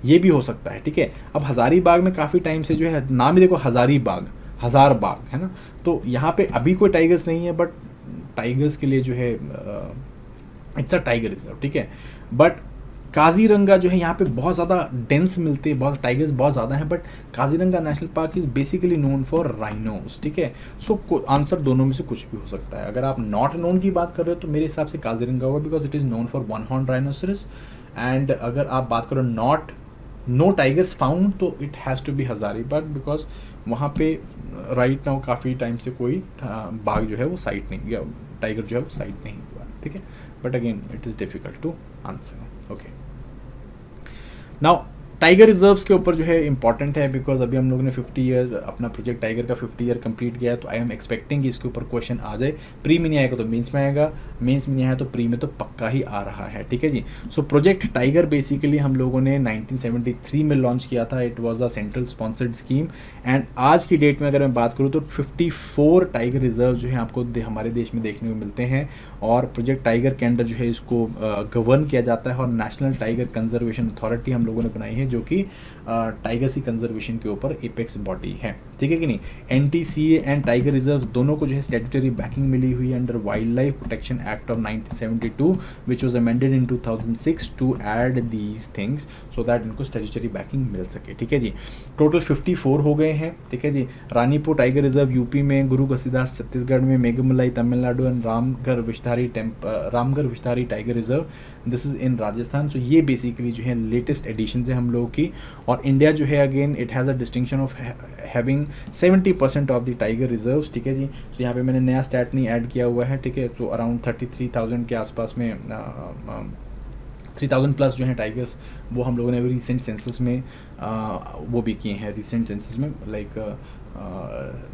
ये भी हो सकता है, ठीक है। अब हज़ारीबाग में काफ़ी टाइम से जो है नाम ही देखो हज़ारीबाग, हज़ार बाग है ना, तो यहाँ पे अभी कोई टाइगर्स नहीं है, बट टाइगर्स के लिए जो है इट्स अ टाइगर रिजर्व, ठीक है। बट काजीरंगा जो है यहाँ पे बहुत ज़्यादा डेंस मिलते हैं, बहुत टाइगर्स बहुत ज़्यादा हैं, but Kaziranga national park is basically known for rhinos, ठीक है। सो आंसर दोनों में से कुछ भी हो सकता है। अगर आप नॉट नोन की बात कर रहे हो तो मेरे हिसाब से काजीरंगा होगा, because it is known for one horn rhinoceros. And अगर आप बात करो नॉट नो टाइगर्स फाउंड, तो it has to be Hazaribagh, because वहाँ पे राइट नाउ काफ़ी टाइम से कोई बाघ जो है वो साइट नहीं, या टाइगर जो है वो साइट नहीं हुआ, ठीक है। But again it is difficult to answer. Okay, now tiger reserves के ऊपर जो है इंपॉर्टेंट है, बिकॉज अभी हम लोगों ने 50 ईयर अपना प्रोजेक्ट टाइगर का 50 ईयर कंप्लीट किया है, तो आई एम एक्सपेक्टिंग कि इसके ऊपर क्वेश्चन आ जाए। प्री में नहीं आएगा तो मेंस में आएगा, मेंस में नहीं आया तो प्री में तो पक्का ही आ रहा है, ठीक है जी। सो प्रोजेक्ट टाइगर बेसिकली हम लोगों ने 1973 में लॉन्च किया था। It was a central sponsored scheme, and आज की डेट में अगर मैं बात करूँ तो 54 टाइगर रिजर्व जो है आपको हमारे देश में देखने को मिलते हैं, और प्रोजेक्ट टाइगर के अंडर जो है इसको गवर्न किया जाता है, और नेशनल टाइगर कंजर्वेशन अथॉरिटी हम लोगों ने बनाई है जो कि टाइगर्स की कंजर्वेशन के ऊपर एपेक्स बॉडी है, ठीक है कि नहीं। NTCA एंड टाइगर रिजर्व दोनों को जो है स्टैट्यूटरी बैकिंग मिली हुई है under wild life protection act of 1972 which was amended in 2006 to add these things so that इनको स्टैट्यूटरी बैकिंग मिल सके, ठीक है जी। टोटल 54 हो गए हैं, ठीक है जी। रानीपुर टाइगर रिजर्व यूपी में, गुरु घसीदास छत्तीसगढ़ में, Meghamalai Tamil Nadu and Ramgarh Vishdhari tiger reserve this is in Rajasthan. So ये बेसिकली जो है लेटेस्ट एडिशन है हम लोगों की। और इंडिया जो है again it has a distinction of having 70% of the tiger reserves, ठीक है जी। तो यहाँ पे मैंने नया स्टैट नहीं ऐड किया हुआ है, ठीक है। तो अराउंड 33,000 के आसपास में 3000 प्लस जो हैं टाइगर्स वो हम लोगों ने अभी रिसेंट सेंसस में वो भी किए हैं, रिसेंट सेंसस में लाइक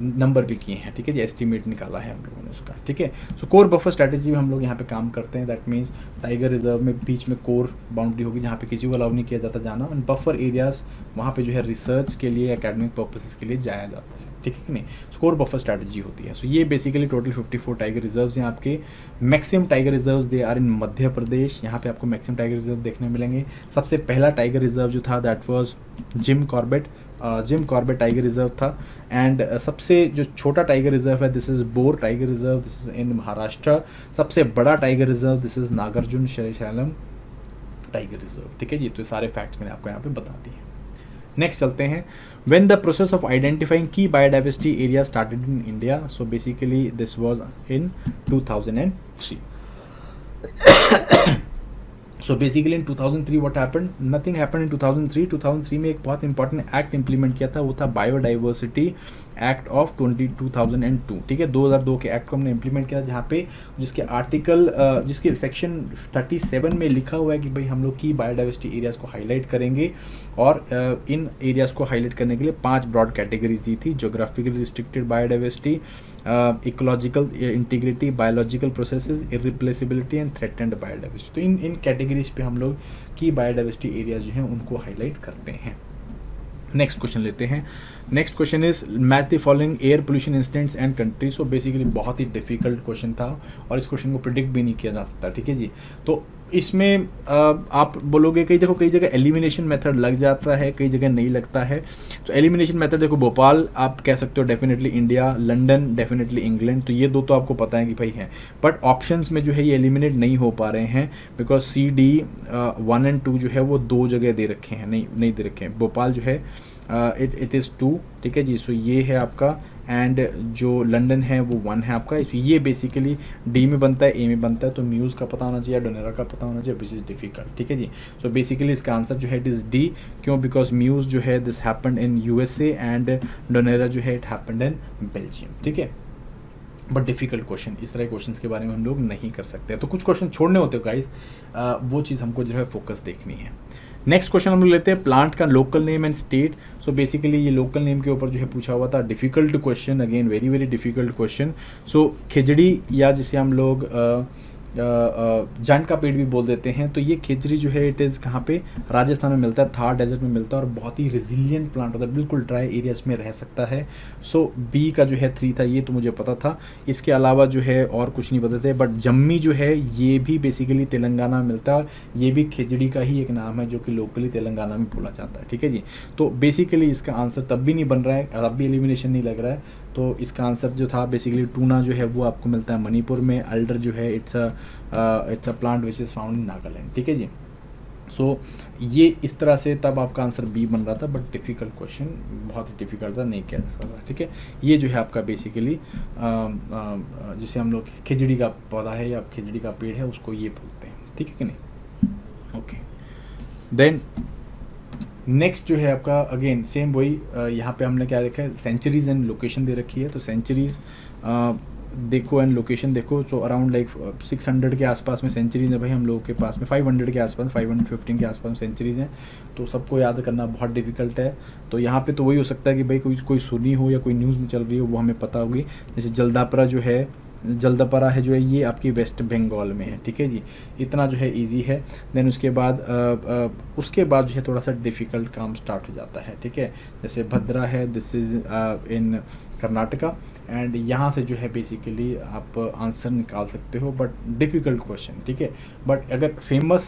नंबर भी किए हैं, ठीक है जी। एस्टीमेट निकाला है हम लोगों ने उसका, ठीक है। सो कोर बफर स्ट्रैटेजी में हम लोग यहाँ पे काम करते हैं। दैट मीन्स टाइगर रिजर्व में बीच में कोर बाउंड्री होगी जहाँ पे किसी को अलाउ नहीं किया जाता जाना, एंड बफर एरियाज वहाँ पे जो है रिसर्च के लिए, एकेडमिक पर्पसेस के लिए जाया जाता है, ठीक है कि नहीं। कोर बफर स्ट्रैटेजी होती है। सो ये बेसिकली टोटल 54 टाइगर रिजर्व्स हैं आपके। Maximum tiger reserves they are in Madhya Pradesh, यहाँ पे आपको मैक्सिमम टाइगर रिजर्व देखने मिलेंगे। सबसे पहला टाइगर रिजर्व जो था that was Jim Corbett tiger reserve था। एंड सबसे जो छोटा टाइगर रिजर्व है this is Bor tiger reserve, this is in Maharashtra. सबसे बड़ा tiger reserve this is Nagarjun Shailam tiger reserve, ठीक है जी। तो सारे फैक्ट्स मैंने आपको यहाँ पे बता दिए। नेक्स्ट चलते हैं। When the process of identifying की biodiversity area started in India, so basically this was in 2003। So basically in 2003 what happened, nothing happened in 2003 में एक बहुत इंपॉर्टेंट एक्ट इंप्लीमेंट किया था, वो था बायोडाइवर्सिटी एक्ट ऑफ 2002, ठीक है। 2002 के एक्ट को हमने इंप्लीमेंट किया जहाँ पे जिसके आर्टिकल जिसके सेक्शन 37 में लिखा हुआ है कि भाई हम लोग की बायोडाइवर्सिटी एरियाज़ को हाईलाइट करेंगे, और इन एरियाज़ को हाईलाइट करने के लिए 5 ब्रॉड कैटेगरीज दी थी। Geographically restricted biodiversity, ecological integrity, biological processes, irreplaceability and threatened biodiversity. तो इन कैटेगरीज पे हम लोग की बायोडाइवर्सिटी एरिया जो हैं उनको हाईलाइट करते हैं। नेक्स्ट क्वेश्चन लेते हैं। Next question is match the following air pollution incidents and country. So basically बहुत ही डिफिकल्ट क्वेश्चन था और इस क्वेश्चन को प्रिडिक्ट भी नहीं किया जा सकता, ठीक है जी। तो इसमें आप बोलोगे कई देखो कई जगह एलिमिनेशन मेथड लग जाता है, कई जगह नहीं लगता है। तो एलिमिनेशन मेथड देखो भोपाल आप कह सकते हो definitely India, London definitely England, तो ये दो तो आपको पता है कि भाई हैं। बट ऑप्शंस में जो है ये एलिमिनेट नहीं हो पा रहे हैं बिकॉज CD 1 and 2 जो है वो 2 जगह दे रखे हैं, नहीं दे रखे हैं। भोपाल जो है इट इज़ 2, ठीक है जी। सो ये है आपका, एंड जो लंदन है वो 1 है आपका। ये बेसिकली D में बनता है, A में बनता है, तो म्यूज़ का पता होना चाहिए, डोनेरा का पता होना चाहिए, विच इज़ डिफिकल्ट, ठीक है जी। सो बेसिकली इसका आंसर जो है इट इज़ D। क्यों? बिकॉज म्यूज़ जो है this happened in USA and Donora जो है इट हैपेंड इन बेल्जियम, ठीक है। बट डिफिकल्ट क्वेश्चन, इस तरह के क्वेश्चन के बारे में हम लोग नहीं कर सकते, तो कुछ क्वेश्चन छोड़ने होते हो गाइस, वो चीज़ हमको जो है फोकस देखनी है। नेक्स्ट क्वेश्चन हम लोग लेते हैं प्लांट का local name and state. So basically ये लोकल नेम के ऊपर जो है पूछा हुआ था, difficult question, again very very difficult question. So खिजड़ी या जिसे हम लोग जंड का पेड़ भी बोल देते हैं, तो ये खिजड़ी जो है इट इज़ कहाँ पे, राजस्थान में मिलता है, थार डेजर्ट में मिलता है और बहुत ही रिजिलियंट प्लांट होता है, बिल्कुल ड्राई एरियाज में रह सकता है। सो B का जो है 3 था, ये तो मुझे पता था। इसके अलावा जो है और कुछ नहीं पता थे। बट जम्मी जो है ये भी बेसिकली तेलंगाना में मिलता है और ये भी खिजड़ी का ही एक नाम है जो कि लोकली तेलंगाना में बोला जाता है, ठीक है जी। तो बेसिकली इसका आंसर तब भी नहीं बन रहा है, तब भी एलिमिनेशन नहीं लग रहा है। तो इसका आंसर जो था बेसिकली टूना जो है वो आपको मिलता है मणिपुर में। अल्डर जो है it's a plant which is found in Nagaland, ठीक है जी। सो ये इस तरह से तब आपका आंसर B बन रहा था, बट डिफ़िकल्ट क्वेश्चन, बहुत ही डिफ़िकल्ट था, नहीं किया जा सकता, ठीक है। ये जो है आपका बेसिकली जिसे हम लोग खिजड़ी का पौधा है या खिजड़ी का पेड़ है उसको ये बोलते हैं, ठीक है कि नहीं। ओके, देन नेक्स्ट जो है आपका अगेन सेम वही, यहाँ पे हमने क्या देखा है, सेंचुरीज़ एंड लोकेशन दे रखी है। तो सेंचुरीज़ देखो एंड लोकेशन देखो, तो अराउंड लाइक 600 के आसपास में सेंचुरीज है भाई हम लोगों के पास में, 500 के आसपास, 515 के आसपास में सेंचुरीज़ हैं। तो सबको याद करना बहुत डिफिकल्ट है। तो यहाँ पे तो वही हो सकता है कि भाई कोई सुनी हो या कोई न्यूज़ में चल रही हो वो हमें पता होगी। जैसे जल्दापरा जो है जल्दापारा है जो है ये आपकी वेस्ट बंगाल में है, ठीक है जी। इतना जो है इजी है। देन उसके बाद जो है थोड़ा सा डिफ़िकल्ट काम स्टार्ट हो जाता है, ठीक है। जैसे भद्रा है, this is in Karnataka, and यहाँ से जो है बेसिकली आप आंसर निकाल सकते हो, बट डिफ़िकल्ट क्वेश्चन, ठीक है। बट अगर फेमस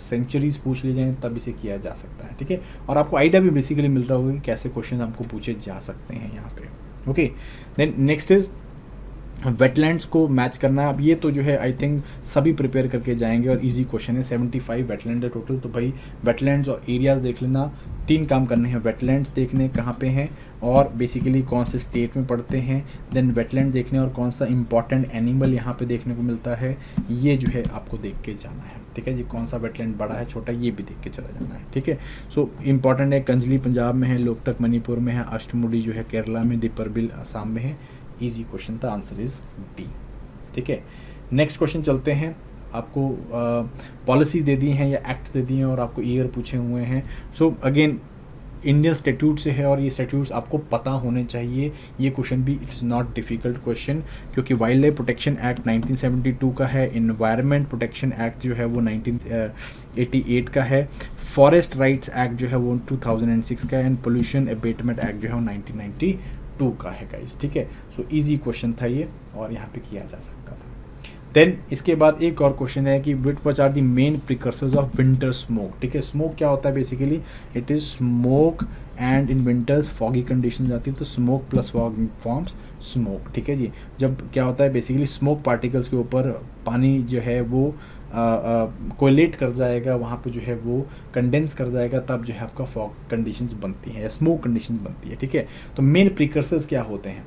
सेंचुरीज पूछ ली जाएँ तब इसे किया जा सकता है, ठीक है। और आपको आइडिया भी बेसिकली मिल रहा होगा कि कैसे क्वेश्चन आपको पूछे जा सकते हैं यहाँ पे, okay. Then next is wetlands को मैच करना। अब ये तो जो है आई थिंक सभी प्रिपेयर करके जाएंगे और इजी क्वेश्चन है। 75 वेटलैंड है टोटल, तो भाई वेटलैंड्स और एरियाज़ देख लेना। 3 काम करने हैं, वेटलैंड्स देखने कहाँ पे हैं और बेसिकली कौन से स्टेट में पड़ते हैं, देन वेटलैंड देखने और कौन सा इंपॉर्टेंट एनिमल यहाँ पे देखने को मिलता है, ये जो है आपको देख के जाना है, ठीक है जी। कौन सा वेटलैंड बड़ा है छोटा ये भी देख के चला जाना है, ठीक है। सो इंपॉर्टेंट है, कंजली पंजाब में है, लोकटक मणिपुर में है, अष्टमुडी जो है केरला में, दीपरबिल असम में है। इजी क्वेश्चन था, आंसर इज डी, ठीक है। नेक्स्ट क्वेश्चन चलते हैं। आपको पॉलिसी दे दी हैं या एक्ट दे दिए हैं और आपको ईयर पूछे हुए हैं। सो अगेन इंडियन स्टैट्यूट से है और ये स्टैट्यूट्स आपको पता होने चाहिए। ये क्वेश्चन भी इट्स नॉट डिफ़िकल्ट क्वेश्चन, क्योंकि वाइल्ड लाइफ प्रोटेक्शन एक्ट 1972 का है, इन्वायरमेंट प्रोटेक्शन एक्ट जो है वो 1988 का है, फॉरेस्ट राइट्स एक्ट जो है वो 2006 का है, एंड पोल्यूशन अबेटमेंट एक्ट जो है वो 1992 का है गाइस, ठीक है। सो इजी क्वेश्चन था ये और यहाँ पे किया जा सकता था। देन इसके बाद एक और क्वेश्चन है कि which are the main precursors of winter smoke, ठीक है। स्मोक क्या होता है बेसिकली, it is smoke and in winters foggy condition जाती है तो smoke plus fog forms smoke, ठीक है जी। जब क्या होता है बेसिकली स्मोक पार्टिकल्स के ऊपर पानी जो है वो कोलेट कर जाएगा, वहाँ पे जो है वो कंडेंस कर जाएगा, तब जो है आपका फॉग कंडीशंस बनती हैं या स्मोक कंडीशंस बनती है, ठीक है। तो मेन प्रिकर्सर्स क्या होते हैं,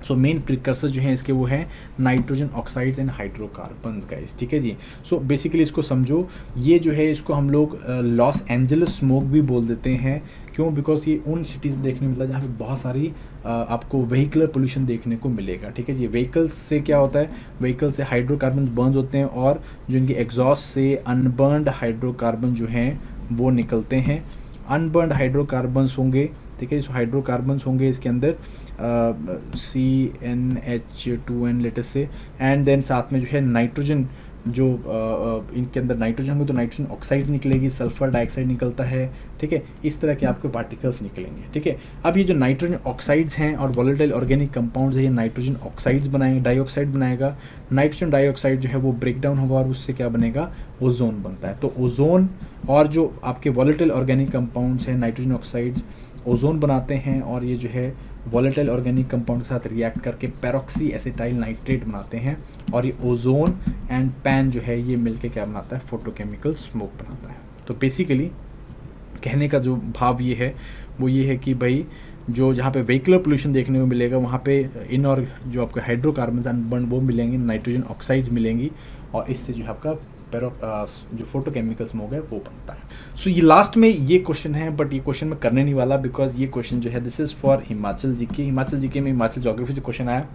सो मेन प्रिकर्सर जो हैं इसके वो हैं nitrogen oxides and hydrocarbons guys, ठीक है जी। सो बेसिकली इसको समझो, ये जो है इसको हम लोग लॉस एंजल्स स्मोक भी बोल देते हैं। क्यों? बिकॉज ये उन सिटीज़ में देखने मिलता है जहाँ पे बहुत सारी आपको व्हीकलर पोल्यूशन देखने को मिलेगा, ठीक है जी। व्हीकल्स से क्या होता है, व्हीकल से हाइड्रोकार्बन बर्न होते हैं और जो इनके एग्जॉस्ट से अनबर्नड हाइड्रोकार्बन जो हैं वो निकलते हैं। अनबर्नड हाइड्रोकार्बन्स होंगे, ठीक है। सो हाइड्रोकार्बन्स होंगे इसके अंदर CnH2n लेटेस्ट से, एंड देन साथ में जो है नाइट्रोजन, जो इनके अंदर नाइट्रोजन होंगे तो नाइट्रोजन ऑक्साइड निकलेगी, सल्फर डाइऑक्साइड निकलता है, ठीक है। इस तरह के आपके पार्टिकल्स निकलेंगे, ठीक है। अब ये जो नाइट्रोजन ऑक्साइड्स हैं और वोलेटाइल ऑर्गेनिक कंपाउंड्स है, ये नाइट्रोजन ऑक्साइड्स बनाएंगे, डाइऑक्साइड बनाएगा। नाइट्रोजन डाइऑक्साइड जो है वो ब्रेक डाउन होगा और उससे क्या बनेगा, ओजोन बनता है। तो ओजोन और जो आपके वोलेटाइल ऑर्गेनिक कंपाउंड्स हैं नाइट्रोजन ऑक्साइड्स ओजोन बनाते हैं और ये जो है वोलेटाइल ऑर्गेनिक कंपाउंड के साथ रिएक्ट करके पेरोक्सी एसिटाइल नाइट्रेट बनाते हैं और ये ओजोन एंड पैन जो है ये मिलके क्या बनाता है, फोटोकेमिकल स्मोक बनाता है। तो बेसिकली कहने का जो भाव ये है वो ये है कि भाई जो जहाँ पे व्हीकलर पोल्यूशन देखने को मिलेगा वहाँ पे इन और जो आपके हाइड्रोकार्बन अनबर्न वो मिलेंगे, नाइट्रोजन ऑक्साइड्स मिलेंगी और इससे जो है आपका जो फोटोकेमिकल स्मोक है वो बनता है। सो ये लास्ट में ये क्वेश्चन है, बट ये क्वेश्चन मैं करने नहीं वाला बिकॉज ये क्वेश्चन जो है this is for Himachal GK. Himachal GK में हिमाचल ज्योग्राफी से क्वेश्चन आया,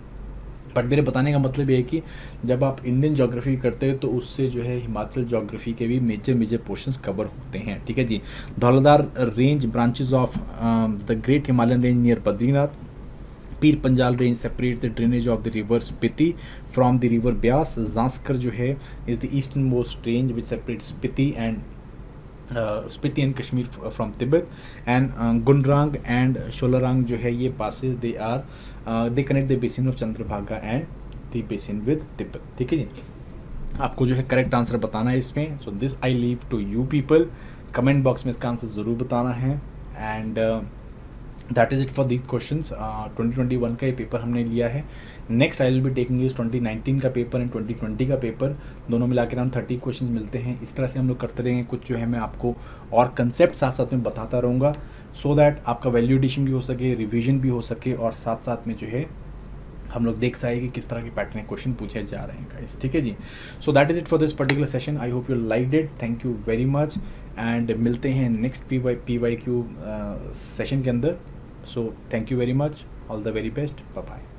बट मेरे बताने का मतलब ये है कि जब आप इंडियन ज्योग्राफी करते हो तो उससे जो है हिमाचल ज्योग्राफी के भी मेजर पोर्शंस कवर होते हैं, ठीक है जी। Dhauladhar range branches of the great Himalayan range near Badrinath. Pir Panjal range separates the drainage of the river Spiti from the river Beas. Zanskar जो है is the eastern most range which separates Spiti and Kashmir from Tibet. And Gunrang and Sholarang जो है ये passes they connect the basin of Chandrabhaga and the basin with Tibet, ठीक है जी। आपको जो है करेक्ट आंसर बताना है इसमें। So this I leave to you people, comment box में इसका आंसर ज़रूर बताना है। And that is it for these questions. 2021 का ये पेपर हमने लिया है। Next I will be taking is 2019 का पेपर एंड 2020 का पेपर, दोनों मिलाकर हम 30 क्वेश्चंस मिलते हैं। इस तरह से हम लोग करते रहेंगे। कुछ जो है मैं आपको और कंसेप्ट साथ साथ में बताता रहूँगा सो दैट आपका वैल्यू एडिशन भी हो सके, रिविजन भी हो सके और साथ साथ में जो है हम लोग देख सके कि किस तरह के पैटर्न क्वेश्चन पूछे जा रहे हैं गाइस, ठीक है जी। So that is it for this particular session. I hope you liked it. Thank you very much and मिलते हैं नेक्स्ट PYQ सेशन के अंदर। So thank you very much. All the very best. Bye bye.